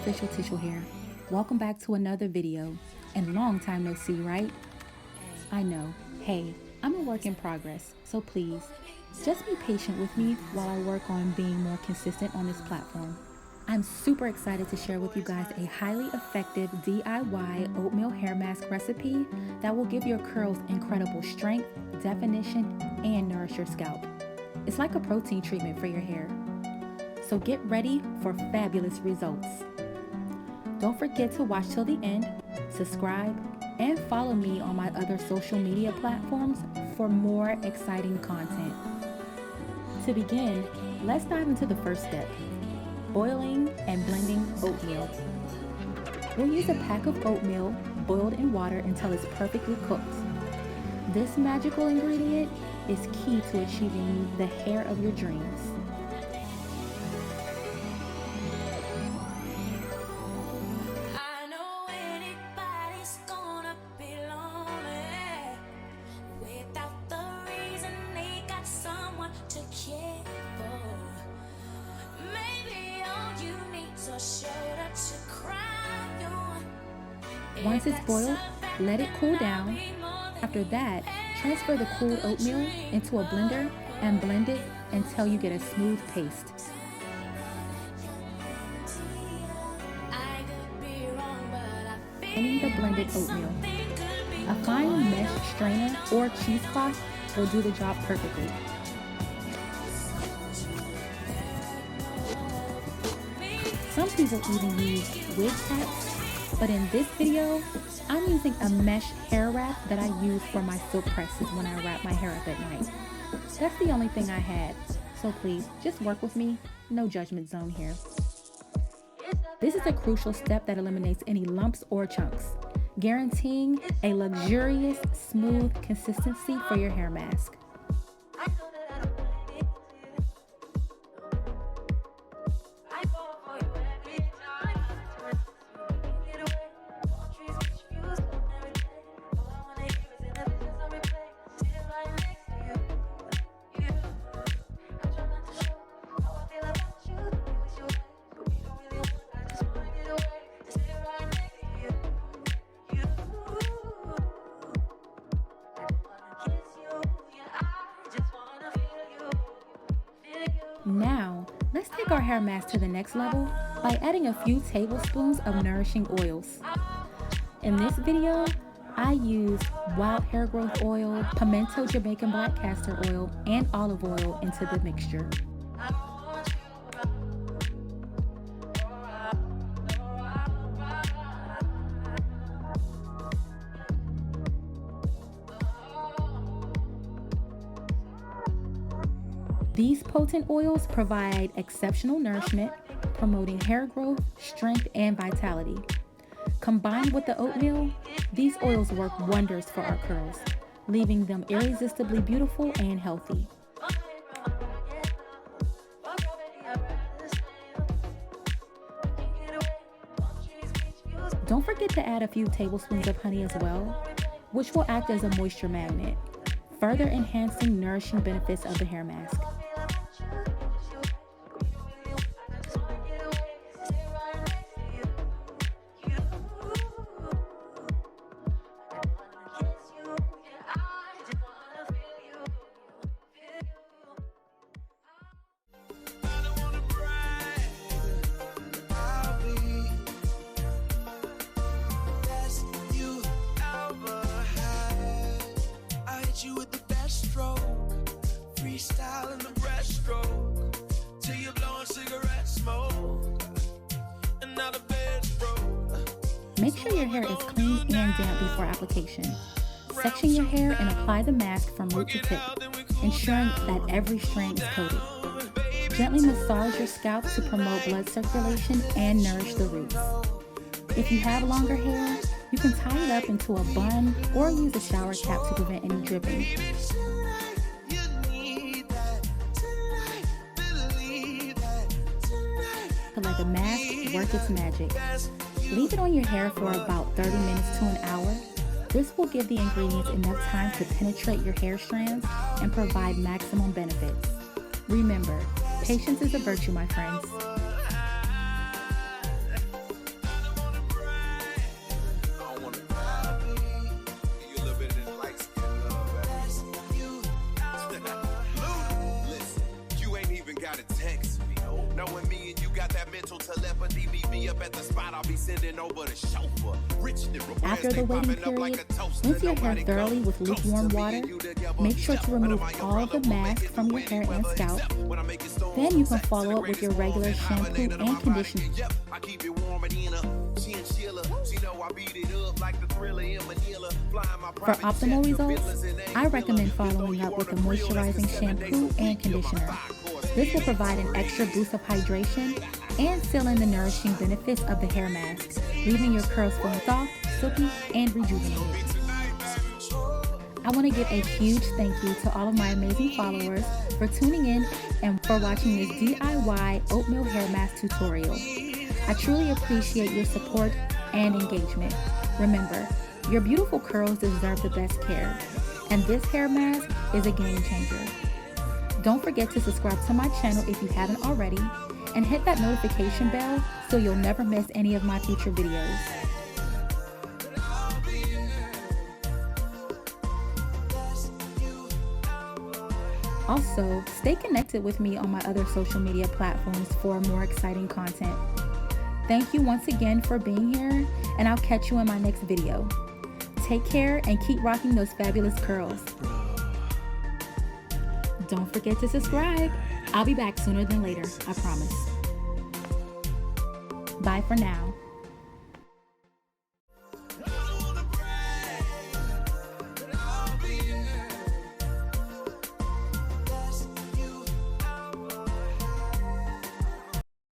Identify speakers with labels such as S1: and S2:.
S1: Official Tissue here. Welcome back to another video, and long time no see, right? I know, hey, I'm a work in progress, so please, just be patient with me while I work on being more consistent on this platform. I'm super excited to share with you guys a highly effective DIY oatmeal hair mask recipe that will give your curls incredible strength, definition, and nourish your scalp. It's like a protein treatment for your hair. So get ready for fabulous results. Don't forget to watch till the end, subscribe, and follow me on my other social media platforms for more exciting content. To begin, let's dive into the first step, boiling and blending oatmeal. We'll use a pack of oatmeal boiled in water until it's perfectly cooked. This magical ingredient is key to achieving the hair of your dreams. Once it's boiled, let it cool down. After that, transfer the cooled oatmeal into a blender and blend it until you get a smooth paste. Blending the blended oatmeal. A fine mesh strainer or cheesecloth will do the job perfectly. Some people even use wig caps, but in this video, I'm using a mesh hair wrap that I use for my silk presses when I wrap my hair up at night. That's the only thing I had, so please, just work with me, no judgment zone here. This is a crucial step that eliminates any lumps or chunks, guaranteeing a luxurious, smooth consistency for your hair mask. Now, let's take our hair mask to the next level by adding a few tablespoons of nourishing oils. In this video, I use wild hair growth oil, Pimento Jamaican black castor oil, and olive oil into the mixture. These potent oils provide exceptional nourishment, promoting hair growth, strength, and vitality. Combined with the oatmeal, these oils work wonders for our curls, leaving them irresistibly beautiful and healthy. Don't forget to add a few tablespoons of honey as well, which will act as a moisture magnet, further enhancing nourishing benefits of the hair mask. Make sure your hair is clean and damp before application. Section your hair and apply the mask from root to tip, ensuring that every strand is coated. Gently massage your scalp to promote blood circulation and nourish the roots. If you have longer hair, you can tie it up into a bun or use a shower cap to prevent any dripping. To let the mask work its magic. Leave it on your hair for about 30 minutes to an hour. This will give the ingredients enough time to penetrate your hair strands and provide maximum benefits. Remember, patience is a virtue, my friends. After the waiting period, rinse your hair thoroughly with lukewarm water. Make sure to remove all the mask from your hair and scalp. Then you can follow up with your regular shampoo and conditioner. For optimal results, I recommend following up with a moisturizing shampoo and conditioner. This will provide an extra boost of hydration and seal in the nourishing benefits of the hair mask, leaving your curls feeling soft, silky, and rejuvenated. I want to give a huge thank you to all of my amazing followers for tuning in and for watching this DIY oatmeal hair mask tutorial. I truly appreciate your support and engagement. Remember, your beautiful curls deserve the best care, and this hair mask is a game changer. Don't forget to subscribe to my channel if you haven't already, and hit that notification bell so you'll never miss any of my future videos. Also, stay connected with me on my other social media platforms for more exciting content. Thank you once again for being here, and I'll catch you in my next video. Take care and keep rocking those fabulous curls. Don't forget to subscribe. I'll be back sooner than later, I promise. Bye for now.